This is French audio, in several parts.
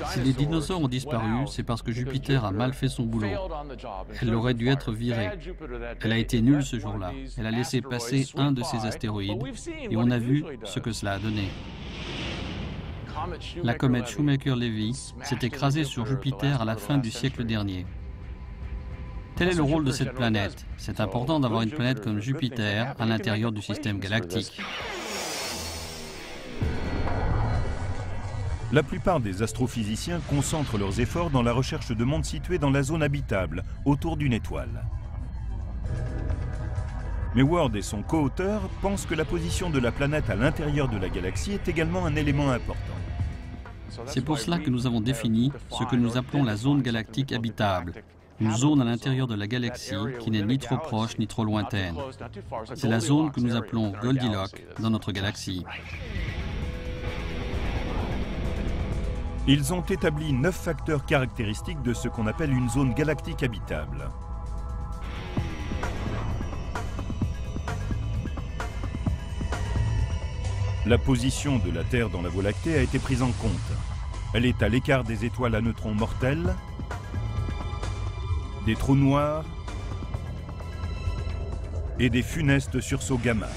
Si les dinosaures ont disparu, c'est parce que Jupiter a mal fait son boulot. Elle aurait dû être virée. Elle a été nulle ce jour-là. Elle a laissé passer un de ses astéroïdes et on a vu ce que cela a donné. La comète Shoemaker-Levy s'est écrasée sur Jupiter à la fin du siècle dernier. Tel est le rôle de cette planète. C'est important d'avoir une planète comme Jupiter à l'intérieur du système galactique. La plupart des astrophysiciens concentrent leurs efforts dans la recherche de mondes situés dans la zone habitable, autour d'une étoile. Mais Ward et son co-auteur pensent que la position de la planète à l'intérieur de la galaxie est également un élément important. C'est pour cela que nous avons défini ce que nous appelons la zone galactique habitable, une zone à l'intérieur de la galaxie qui n'est ni trop proche ni trop lointaine. C'est la zone que nous appelons Goldilocks dans notre galaxie. Ils ont établi 9 facteurs caractéristiques de ce qu'on appelle une zone galactique habitable. La position de la Terre dans la Voie lactée a été prise en compte. Elle est à l'écart des étoiles à neutrons mortels, des trous noirs et des funestes sursauts gamma.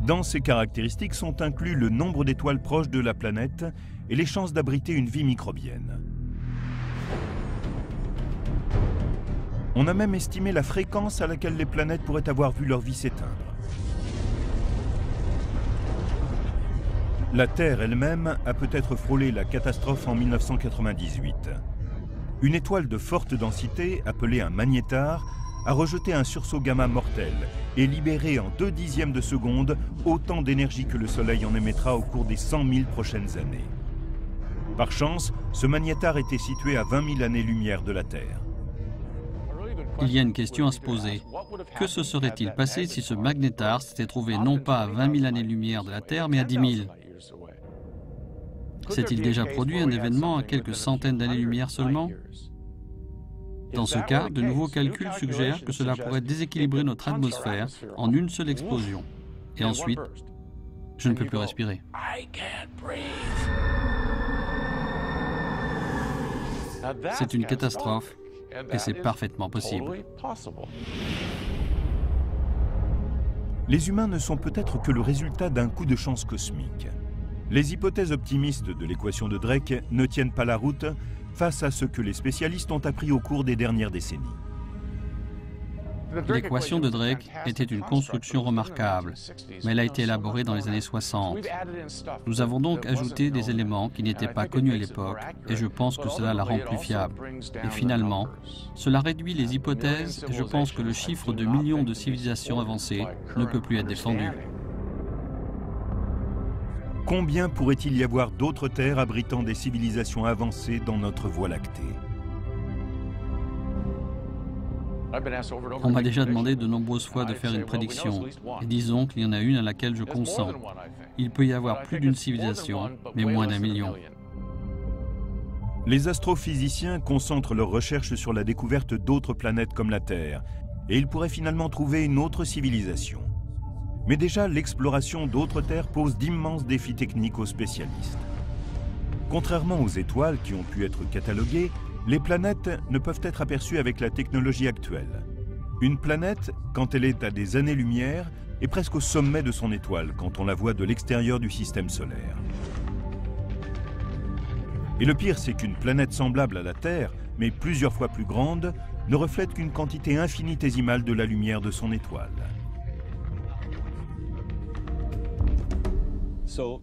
Dans ces caractéristiques sont inclus le nombre d'étoiles proches de la planète et les chances d'abriter une vie microbienne. On a même estimé la fréquence à laquelle les planètes pourraient avoir vu leur vie s'éteindre. La Terre elle-même a peut-être frôlé la catastrophe en 1998. Une étoile de forte densité, appelée un magnétar, a rejeté un sursaut gamma mortel et libéré en 0,2 de seconde autant d'énergie que le Soleil en émettra au cours des 100 000 prochaines années. Par chance, ce magnétar était situé à 20 000 années-lumière de la Terre. Il y a une question à se poser. Que se serait-il passé si ce magnétar s'était trouvé non pas à 20 000 années-lumière de la Terre, mais à 10 000? S'est-il déjà produit un événement à quelques centaines d'années-lumière seulement? Dans ce cas, de nouveaux calculs suggèrent que cela pourrait déséquilibrer notre atmosphère en une seule explosion. Et ensuite, je ne peux plus respirer. C'est une catastrophe et c'est parfaitement possible. Les humains ne sont peut-être que le résultat d'un coup de chance cosmique. Les hypothèses optimistes de l'équation de Drake ne tiennent pas la route face à ce que les spécialistes ont appris au cours des dernières décennies. L'équation de Drake était une construction remarquable, mais elle a été élaborée dans les années 60. Nous avons donc ajouté des éléments qui n'étaient pas connus à l'époque, et je pense que cela la rend plus fiable. Et finalement, cela réduit les hypothèses, et je pense que le chiffre de millions de civilisations avancées ne peut plus être défendu. Combien pourrait-il y avoir d'autres terres abritant des civilisations avancées dans notre Voie lactée? On m'a déjà demandé de nombreuses fois de faire une prédiction, et disons qu'il y en a une à laquelle je consens. Il peut y avoir plus d'une civilisation, mais moins d'1 million. Les astrophysiciens concentrent leurs recherches sur la découverte d'autres planètes comme la Terre, et ils pourraient finalement trouver une autre civilisation. Mais déjà, l'exploration d'autres terres pose d'immenses défis techniques aux spécialistes. Contrairement aux étoiles qui ont pu être cataloguées, les planètes ne peuvent être aperçues avec la technologie actuelle. Une planète, quand elle est à des années-lumière, est presque au sommet de son étoile quand on la voit de l'extérieur du système solaire. Et le pire, c'est qu'une planète semblable à la Terre, mais plusieurs fois plus grande, ne reflète qu'une quantité infinitésimale de la lumière de son étoile.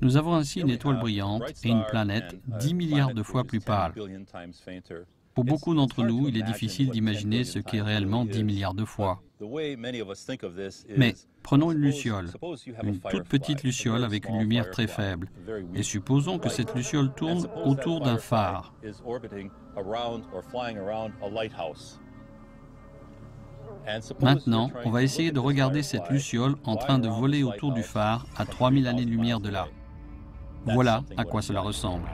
Nous avons ainsi une étoile brillante et une planète 10 milliards de fois plus pâle. Pour beaucoup d'entre nous, il est difficile d'imaginer ce qu'est réellement 10 milliards de fois. Mais prenons une luciole, une toute petite luciole avec une lumière très faible, et supposons que cette luciole tourne autour d'un phare. Maintenant, on va essayer de regarder cette luciole en train de voler autour du phare à 3000 années-lumière de là. Voilà à quoi cela ressemble.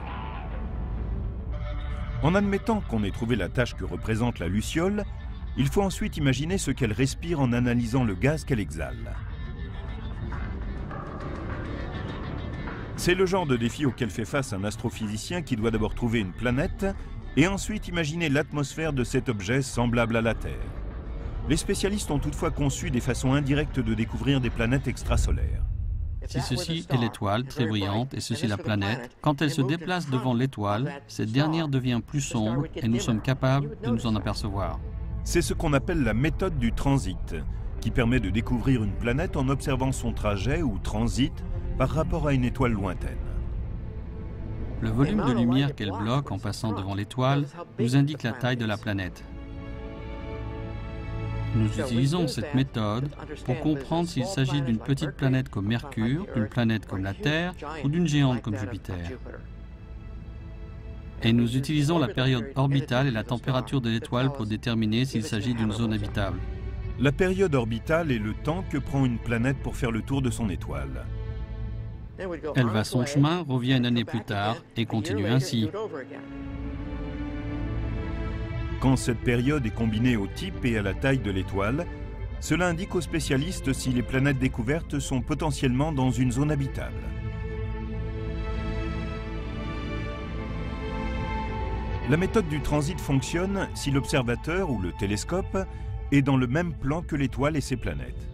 En admettant qu'on ait trouvé la tâche que représente la luciole, il faut ensuite imaginer ce qu'elle respire en analysant le gaz qu'elle exhale. C'est le genre de défi auquel fait face un astrophysicien qui doit d'abord trouver une planète et ensuite imaginer l'atmosphère de cet objet semblable à la Terre. Les spécialistes ont toutefois conçu des façons indirectes de découvrir des planètes extrasolaires. Si ceci est l'étoile très brillante et ceci la planète, quand elle se déplace devant l'étoile, cette dernière devient plus sombre et nous sommes capables de nous en apercevoir. C'est ce qu'on appelle la méthode du transit, qui permet de découvrir une planète en observant son trajet ou transit par rapport à une étoile lointaine. Le volume de lumière qu'elle bloque en passant devant l'étoile nous indique la taille de la planète. Nous utilisons cette méthode pour comprendre s'il s'agit d'une petite planète comme Mercure, d'une planète comme la Terre ou d'une géante comme Jupiter. Et nous utilisons la période orbitale et la température de l'étoile pour déterminer s'il s'agit d'une zone habitable. La période orbitale est le temps que prend une planète pour faire le tour de son étoile. Elle va son chemin, revient une année plus tard et continue ainsi. Quand cette période est combinée au type et à la taille de l'étoile, cela indique aux spécialistes si les planètes découvertes sont potentiellement dans une zone habitable. La méthode du transit fonctionne si l'observateur ou le télescope est dans le même plan que l'étoile et ses planètes.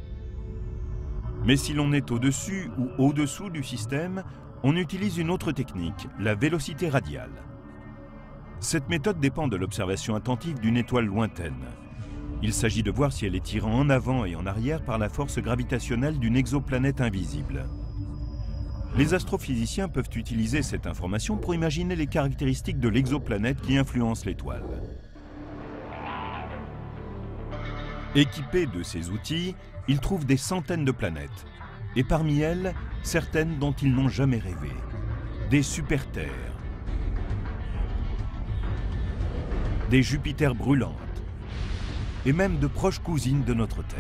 Mais si l'on est au-dessus ou au-dessous du système, on utilise une autre technique, la vélocité radiale. Cette méthode dépend de l'observation attentive d'une étoile lointaine. Il s'agit de voir si elle est tirée en avant et en arrière par la force gravitationnelle d'une exoplanète invisible. Les astrophysiciens peuvent utiliser cette information pour imaginer les caractéristiques de l'exoplanète qui influence l'étoile. Équipés de ces outils, ils trouvent des centaines de planètes, et parmi elles, certaines dont ils n'ont jamais rêvé. Des super-terres, des Jupiters brûlantes, et même de proches cousines de notre Terre.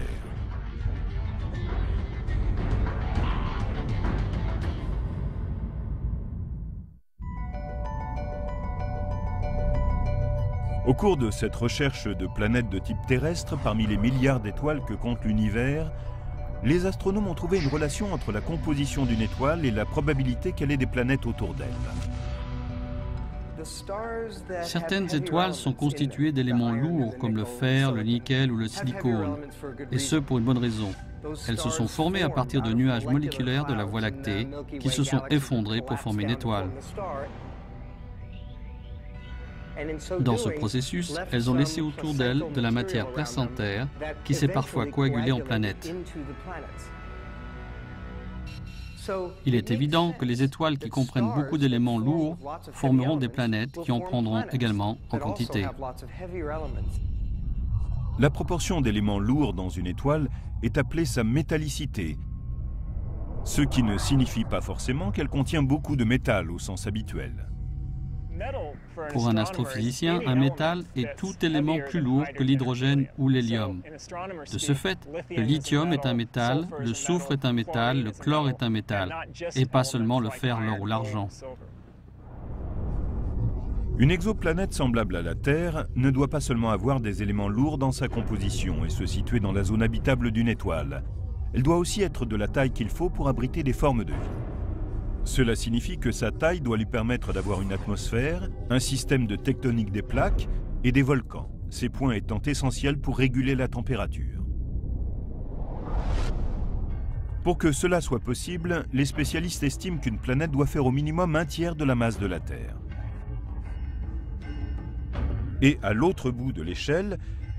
Au cours de cette recherche de planètes de type terrestre, parmi les milliards d'étoiles que compte l'univers, les astronomes ont trouvé une relation entre la composition d'une étoile et la probabilité qu'elle ait des planètes autour d'elle. Certaines étoiles sont constituées d'éléments lourds comme le fer, le nickel ou le silicone, et ce pour une bonne raison. Elles se sont formées à partir de nuages moléculaires de la Voie lactée qui se sont effondrés pour former une étoile. Dans ce processus, elles ont laissé autour d'elles de la matière placentaire qui s'est parfois coagulée en planètes. Il est évident que les étoiles qui comprennent beaucoup d'éléments lourds formeront des planètes qui en prendront également en quantité. La proportion d'éléments lourds dans une étoile est appelée sa métallicité, ce qui ne signifie pas forcément qu'elle contient beaucoup de métal au sens habituel. Pour un astrophysicien, un métal est tout élément plus lourd que l'hydrogène ou l'hélium. De ce fait, le lithium est un métal, le soufre est un métal, le chlore est un métal, et pas seulement le fer, l'or ou l'argent. Une exoplanète semblable à la Terre ne doit pas seulement avoir des éléments lourds dans sa composition et se situer dans la zone habitable d'une étoile. Elle doit aussi être de la taille qu'il faut pour abriter des formes de vie. Cela signifie que sa taille doit lui permettre d'avoir une atmosphère, un système de tectonique des plaques et des volcans, ces points étant essentiels pour réguler la température. Pour que cela soit possible, les spécialistes estiment qu'une planète doit faire au minimum un tiers de la masse de la Terre. Et à l'autre bout de l'échelle,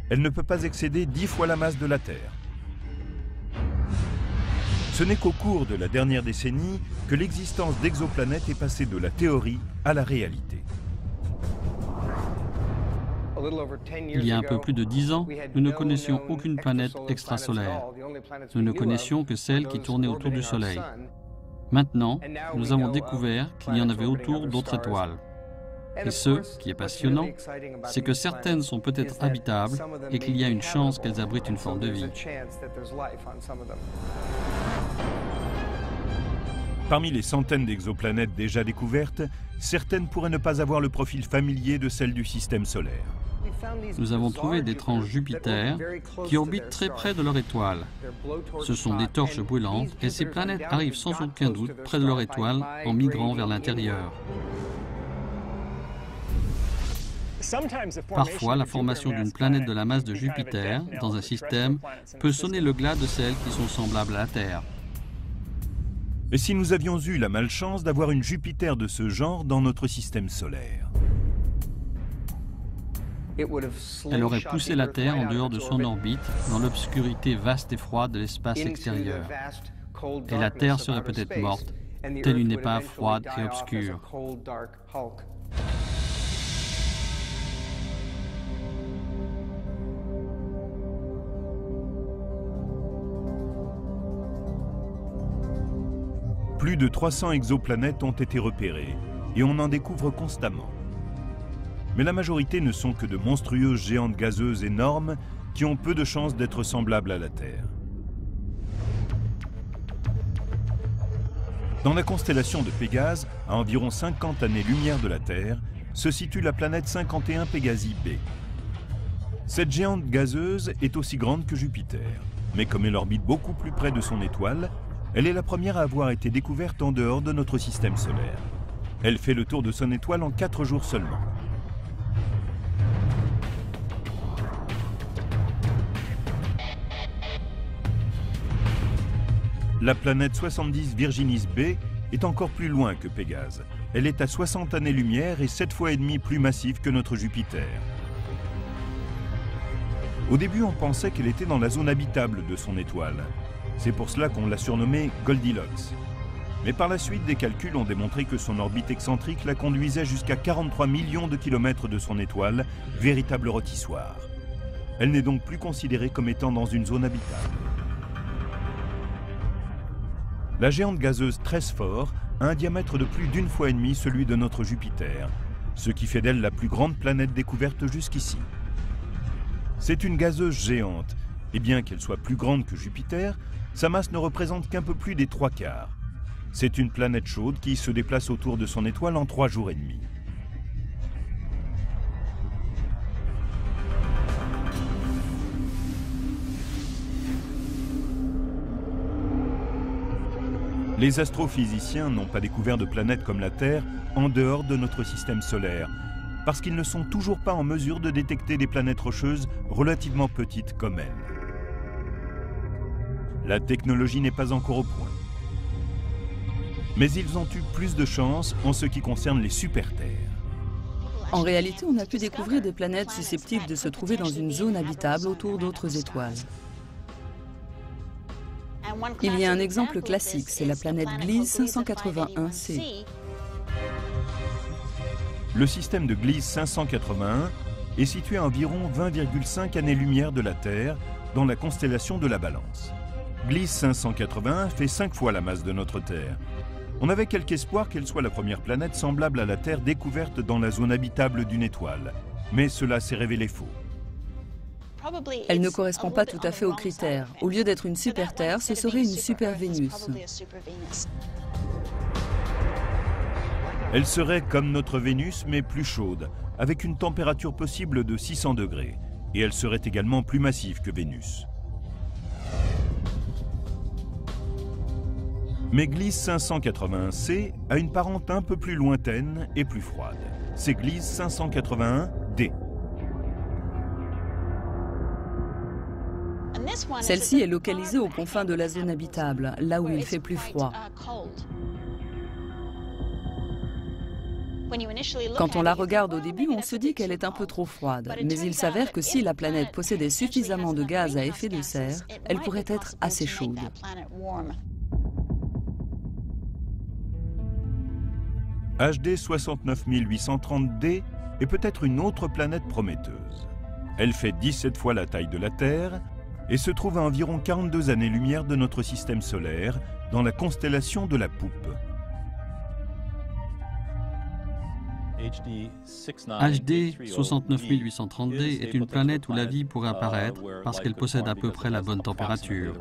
elle ne peut pas excéder 10 fois la masse de la Terre. Ce n'est qu'au cours de la dernière décennie que l'existence d'exoplanètes est passée de la théorie à la réalité. Il y a un peu plus de 10 ans, nous ne connaissions aucune planète extrasolaire. Nous ne connaissions que celles qui tournaient autour du Soleil. Maintenant, nous avons découvert qu'il y en avait autour d'autres étoiles. Et ce qui est passionnant, c'est que certaines sont peut-être habitables et qu'il y a une chance qu'elles abritent une forme de vie. Parmi les centaines d'exoplanètes déjà découvertes, certaines pourraient ne pas avoir le profil familier de celles du système solaire. Nous avons trouvé d'étranges Jupiters qui orbitent très près de leur étoile. Ce sont des torches brûlantes et ces planètes arrivent sans aucun doute près de leur étoile en migrant vers l'intérieur. Parfois, la formation d'une planète de la masse de Jupiter dans un système peut sonner le glas de celles qui sont semblables à la Terre. Et si nous avions eu la malchance d'avoir une Jupiter de ce genre dans notre système solaire? Elle aurait poussé la Terre en dehors de son orbite, dans l'obscurité vaste et froide de l'espace extérieur. Et la Terre serait peut-être morte, telle une épave froide et obscure. Plus de 300 exoplanètes ont été repérées et on en découvre constamment. Mais la majorité ne sont que de monstrueuses géantes gazeuses énormes qui ont peu de chances d'être semblables à la Terre. Dans la constellation de Pégase, à environ 50 années-lumière de la Terre, se situe la planète 51 Pégasi b. Cette géante gazeuse est aussi grande que Jupiter, mais comme elle orbite beaucoup plus près de son étoile, elle est la première à avoir été découverte en dehors de notre système solaire. Elle fait le tour de son étoile en 4 jours seulement. La planète 70 Virginis b est encore plus loin que Pégase. Elle est à 60 années-lumière et 7 fois et demi plus massive que notre Jupiter. Au début, on pensait qu'elle était dans la zone habitable de son étoile. C'est pour cela qu'on l'a surnommée Goldilocks. Mais par la suite, des calculs ont démontré que son orbite excentrique la conduisait jusqu'à 43 millions de kilomètres de son étoile, véritable rôtissoir. Elle n'est donc plus considérée comme étant dans une zone habitable. La géante gazeuse Tresphore a un diamètre de plus d'1,5 fois celui de notre Jupiter, ce qui fait d'elle la plus grande planète découverte jusqu'ici. C'est une gazeuse géante, et bien qu'elle soit plus grande que Jupiter, sa masse ne représente qu'un peu plus des 3/4. C'est une planète chaude qui se déplace autour de son étoile en 3 jours et demi. Les astrophysiciens n'ont pas découvert de planète comme la Terre en dehors de notre système solaire, parce qu'ils ne sont toujours pas en mesure de détecter des planètes rocheuses relativement petites comme elle. La technologie n'est pas encore au point. Mais ils ont eu plus de chance en ce qui concerne les super-terres. En réalité, on a pu découvrir des planètes susceptibles de se trouver dans une zone habitable autour d'autres étoiles. Il y a un exemple classique, c'est la planète Gliese 581c. Le système de Gliese 581 est situé à environ 20,5 années-lumière de la Terre, dans la constellation de la Balance. Gliese 581 fait 5 fois la masse de notre Terre. On avait quelque espoir qu'elle soit la première planète semblable à la Terre découverte dans la zone habitable d'une étoile, mais cela s'est révélé faux. Elle ne correspond pas tout à fait aux critères. Au lieu d'être une super-Terre, ce serait une super-Vénus. Elle serait comme notre Vénus, mais plus chaude, avec une température possible de 600 degrés. Et elle serait également plus massive que Vénus. Mais Gliese 581c a une parente un peu plus lointaine et plus froide. C'est Gliese 581d. Celle-ci est localisée aux confins de la zone habitable, là où il fait plus froid. Quand on la regarde au début, on se dit qu'elle est un peu trop froide, mais il s'avère que si la planète possédait suffisamment de gaz à effet de serre, elle pourrait être assez chaude. HD 69830d est peut-être une autre planète prometteuse. Elle fait 17 fois la taille de la Terre et se trouve à environ 42 années-lumière de notre système solaire, dans la constellation de la Poupe. HD 69830d est une planète où la vie pourrait apparaître parce qu'elle possède à peu près la bonne température.